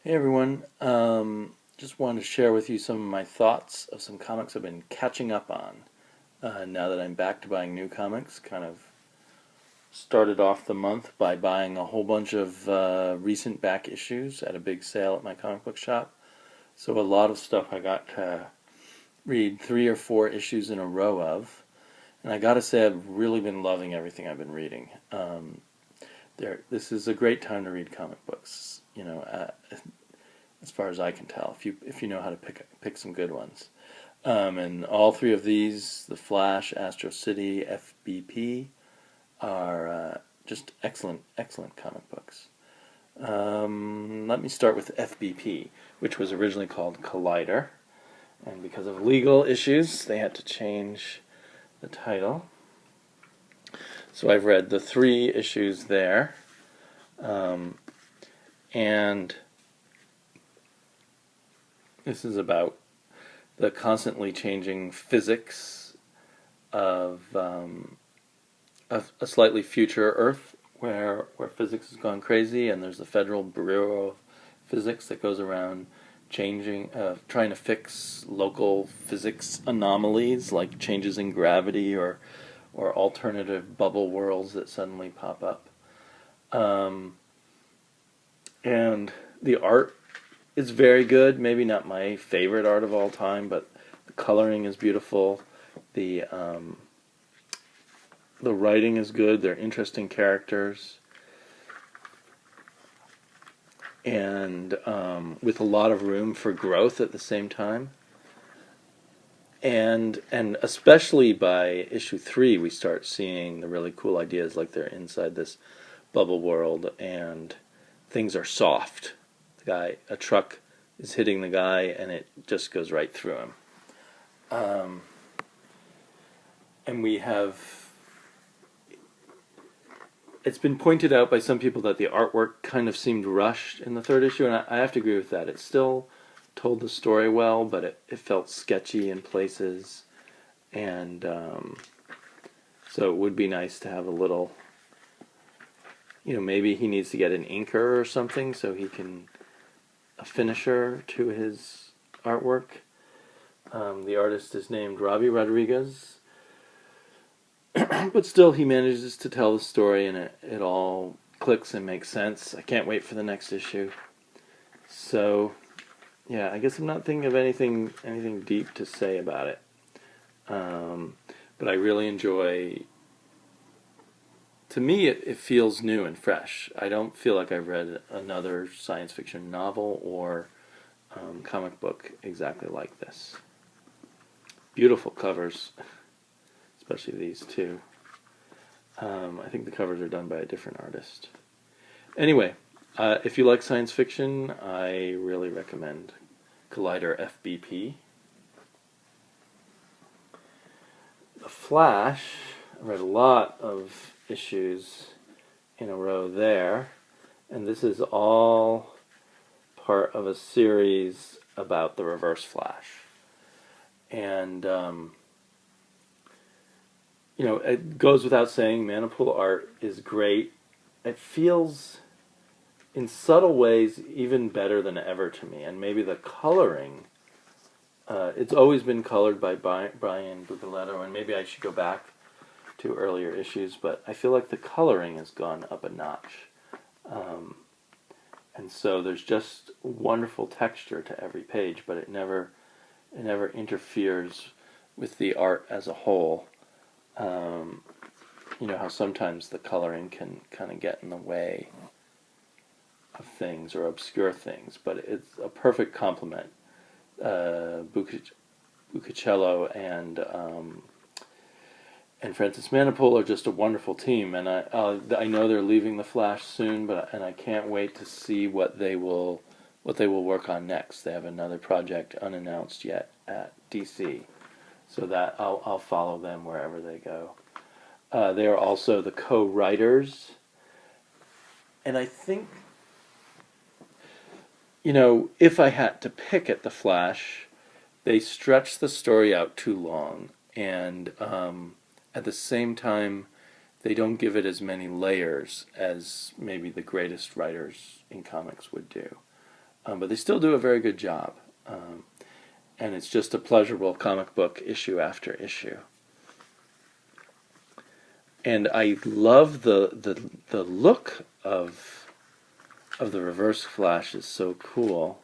Hey everyone, just wanted to share with you some of my thoughts of some comics I've been catching up on now that I'm back to buying new comics. Kind of started off the month by buying a whole bunch of recent back issues at a big sale at my comic book shop. So a lot of stuff I got to read 3 or 4 issues in a row of. And I gotta say I've really been loving everything I've been reading. This is a great time to read comic books. As far as I can tell, if you know how to pick some good ones. And all three of these, The Flash, Astro City, FBP, are just excellent comic books. Let me start with FBP, which was originally called Collider, and because of legal issues, they had to change the title. So I've read the 3 issues there, and this is about the constantly changing physics of a slightly future Earth where physics has gone crazy, and there's the Federal Bureau of Physics that goes around trying to fix local physics anomalies like changes in gravity or alternative bubble worlds that suddenly pop up. And the art is very good. Maybe not my favorite art of all time, but the coloring is beautiful. The writing is good. They're interesting characters, and with a lot of room for growth at the same time. And especially by issue 3, we start seeing the really cool ideas, like they're inside this bubble world and things are soft. A truck is hitting the guy and it just goes right through him. And it's been pointed out by some people that the artwork kind of seemed rushed in the 3rd issue, and I have to agree with that. It still told the story well, but it felt sketchy in places, and so it would be nice to have a little, maybe he needs to get an inker or something so he can a finisher to his artwork. The artist is named Robbie Rodriguez, but still he manages to tell the story, and it all clicks and makes sense. I can't wait for the next issue. So, yeah, I guess I'm not thinking of anything deep to say about it. But I really enjoy. To me, it feels new and fresh. I don't feel like I've read another science fiction novel or comic book exactly like this. Beautiful covers, especially these 2. I think the covers are done by a different artist. Anyway, if you like science fiction, I really recommend Collider FBP. The Flash, I read a lot of issues in a row there, and this is all part of a series about the Reverse Flash. And it goes without saying, Man-of-Pool art is great. It feels in subtle ways even better than ever to me, and maybe the coloring, it's always been colored by Brian Bucoletto, and maybe I should go back to earlier issues, but I feel like the coloring has gone up a notch. And so there's just wonderful texture to every page, but it never interferes with the art as a whole. How sometimes the coloring can kind of get in the way of things or obscure things, but it's a perfect complement. Buccicello and Francis Man-of-Pool are just a wonderful team, and I know they're leaving the Flash soon, and I can't wait to see what they will work on next. They have another project unannounced yet at DC, so that I'll follow them wherever they go. They are also the co-writers, and I think, if I had to pick at the Flash, they stretch the story out too long, and at the same time, they don't give it as many layers as maybe the greatest writers in comics would do. but they still do a very good job. And it's just a pleasurable comic book issue after issue. And I love the look of the Reverse Flash is so cool.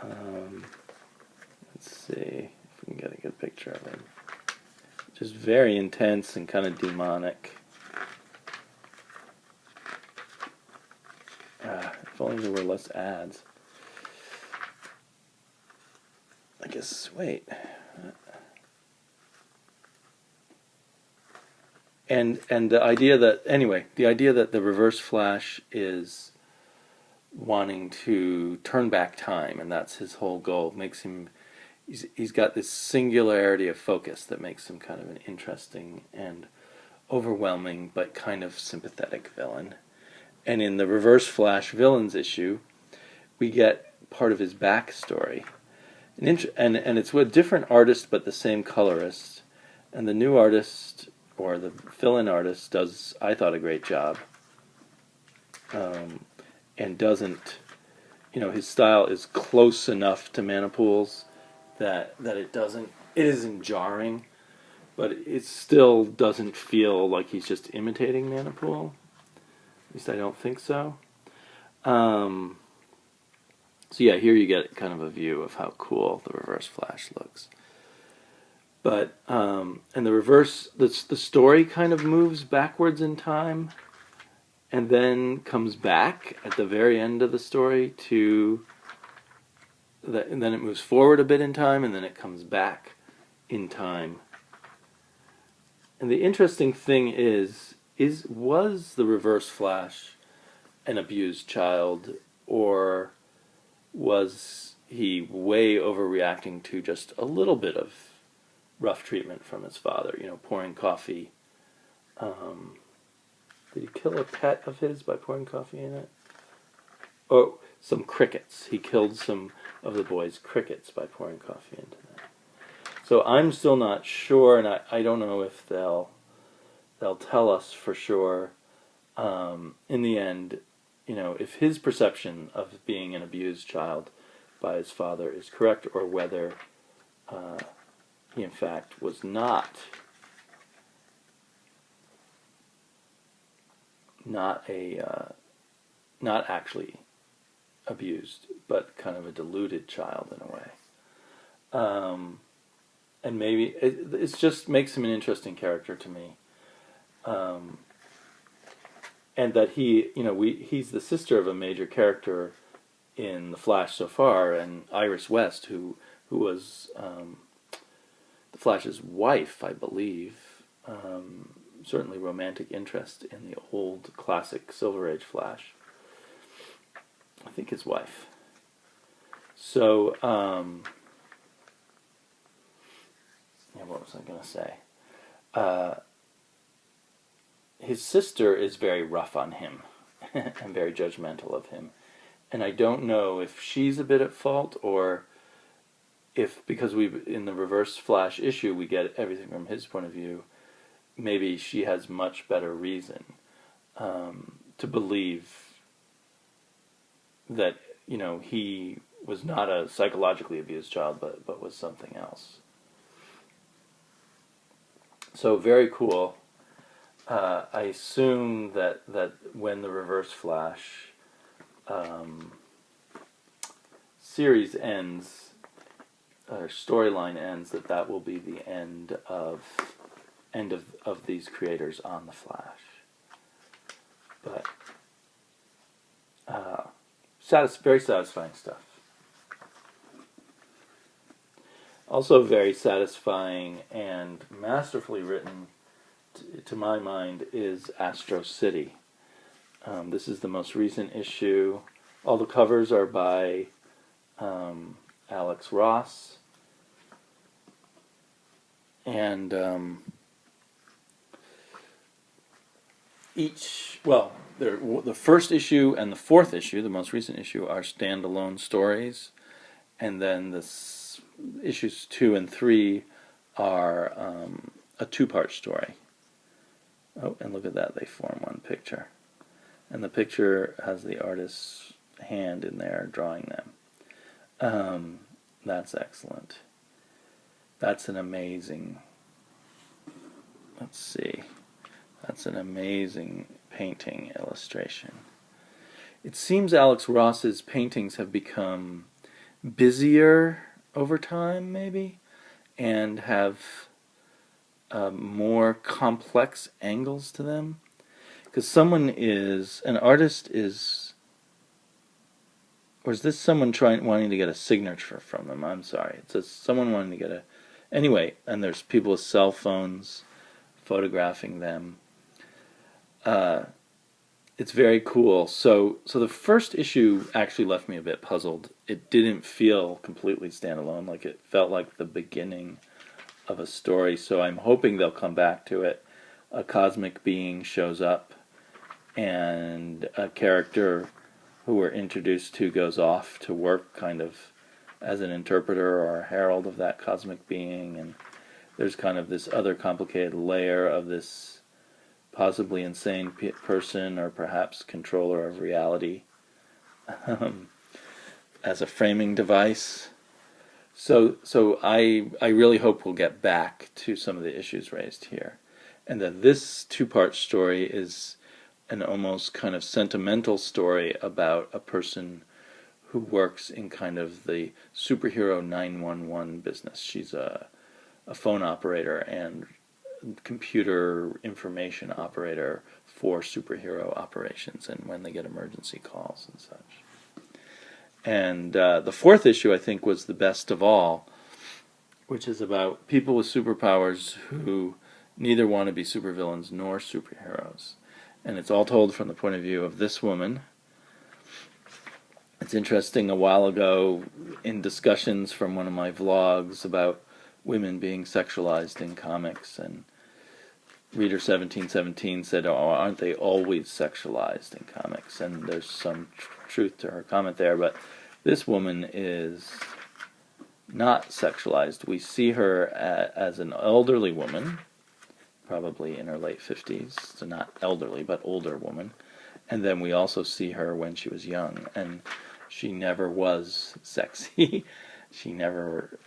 Let's see if we can get a good picture of him. Just very intense and kind of demonic. If only there were less ads. I guess, wait. And the idea that, anyway, the idea that the Reverse Flash is wanting to turn back time, and that's his whole goal, makes him, he's got this singularity of focus that makes him kind of an interesting and overwhelming but kind of sympathetic villain. And in the Reverse Flash Villains issue, we get part of his backstory. And it's with a different artist but the same colorist. And the new artist, or the fill-in artist, does, I thought, a great job. And doesn't, his style is close enough to Manipul's that it isn't jarring, but it still doesn't feel like he's just imitating Manipul. At least I don't think so. So yeah, here you get kind of a view of how cool the Reverse Flash looks. But and the story kind of moves backwards in time, and then comes back at the very end of the story and then it moves forward a bit in time, and then it comes back in time. And the interesting thing was the Reverse Flash an abused child, or was he way overreacting to just a little bit of rough treatment from his father? Pouring coffee. Did he kill a pet of his by pouring coffee in it? Oh, some crickets. He killed some of the boys' crickets by pouring coffee into them. So I'm still not sure, and I don't know if they'll tell us for sure in the end, if his perception of being an abused child by his father is correct, or whether he in fact was not actually abused, but kind of a deluded child in a way. And maybe it just makes him an interesting character to me. And that he's the sister of a major character in The Flash so far, and Iris West, who was the Flash's wife, I believe. Certainly romantic interest in the old classic Silver Age Flash. I think his wife. So, what was I going to say? His sister is very rough on him and very judgmental of him. And I don't know if she's a bit at fault, or if, because in the Reverse Flash issue we get everything from his point of view, maybe she has much better reason to believe that he was not a psychologically abused child, but was something else. So very cool. I assume that when the Reverse Flash series ends, or storyline ends, that will be the end of these creators on the Flash. But very satisfying stuff. Also very satisfying and masterfully written, to my mind, is Astro City. This is the most recent issue. All the covers are by Alex Ross. And the first issue and the fourth issue, the most recent issue, are standalone stories. And then issues 2 and 3 are a two-part story. Oh, and look at that, they form one picture. And the picture has the artist's hand in there drawing them. That's excellent. That's an amazing, let's see, that's an amazing painting illustration. It seems Alex Ross's paintings have become busier over time, maybe, and have more complex angles to them. Because an artist is, or is this someone wanting to get a signature from them? I'm sorry. It's just someone wanting to get anyway, and there's people with cell phones photographing them. It's very cool. So the first issue actually left me a bit puzzled. It didn't feel completely standalone, like it felt like the beginning of a story. So I'm hoping they'll come back to it. A cosmic being shows up, and a character who we're introduced to goes off to work kind of as an interpreter or a herald of that cosmic being, and there's kind of this other complicated layer of this possibly insane person or perhaps controller of reality as a framing device. So I really hope we'll get back to some of the issues raised here, and that this two-part story is an almost kind of sentimental story about a person who works in kind of the superhero 911 business. She's a phone operator and computer information operator for superhero operations and when they get emergency calls and such. And the fourth issue, I think, was the best of all, which is about people with superpowers who neither want to be supervillains nor superheroes. And it's all told from the point of view of this woman. It's interesting, a while ago in discussions from one of my vlogs about women being sexualized in comics, and Reader 1717 said, "Oh, aren't they always sexualized in comics?" And there's some truth to her comment there, but this woman is not sexualized. We see her as an elderly woman, probably in her late 50s, so not elderly, but older woman. And then we also see her when she was young, and she never was sexy. She never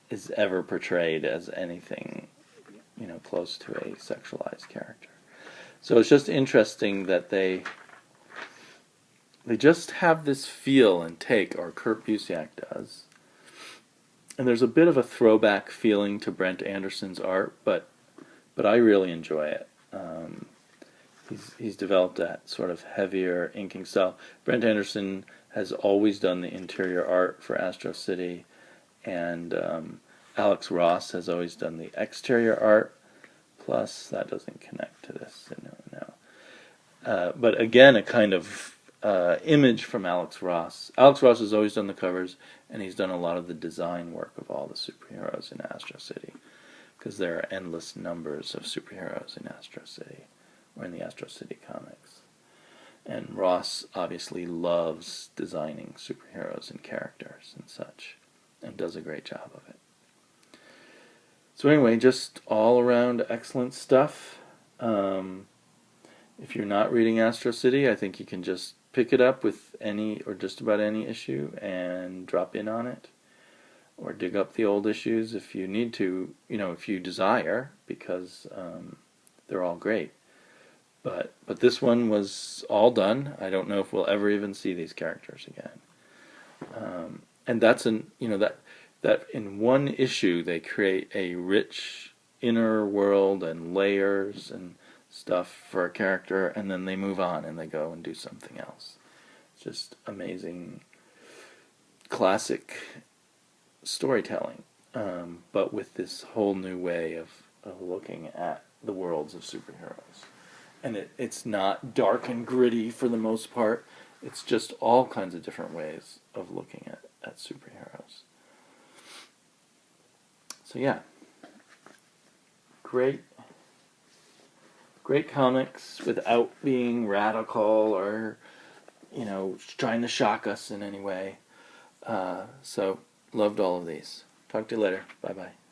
is ever portrayed as anything, close to a sexualized character. So it's just interesting that they just have this feel and take, or Kurt Busiek does. And there's a bit of a throwback feeling to Brent Anderson's art, but I really enjoy it. He's developed that sort of heavier inking style. Brent Anderson has always done the interior art for Astro City, and Alex Ross has always done the exterior art. Plus, that doesn't connect to this. No. But again, a kind of image from Alex Ross. Alex Ross has always done the covers, and he's done a lot of the design work of all the superheroes in Astro City, because there are endless numbers of superheroes in Astro City, or in the Astro City comics. And Ross obviously loves designing superheroes and characters and such, and does a great job of it. So anyway, just all around excellent stuff. If you're not reading Astro City, I think you can just pick it up with any or just about any issue and drop in on it, or dig up the old issues if you need to, if you desire, because they're all great. But this one was all done. I don't know if we'll ever even see these characters again. And that's that in one issue they create a rich inner world and layers and stuff for a character, and then they move on and they go and do something else. It's just amazing, classic storytelling, but with this whole new way of looking at the worlds of superheroes. And it's not dark and gritty for the most part. It's just all kinds of different ways of looking at superheroes. So yeah, great comics without being radical or, trying to shock us in any way. So loved all of these. Talk to you later. Bye-bye.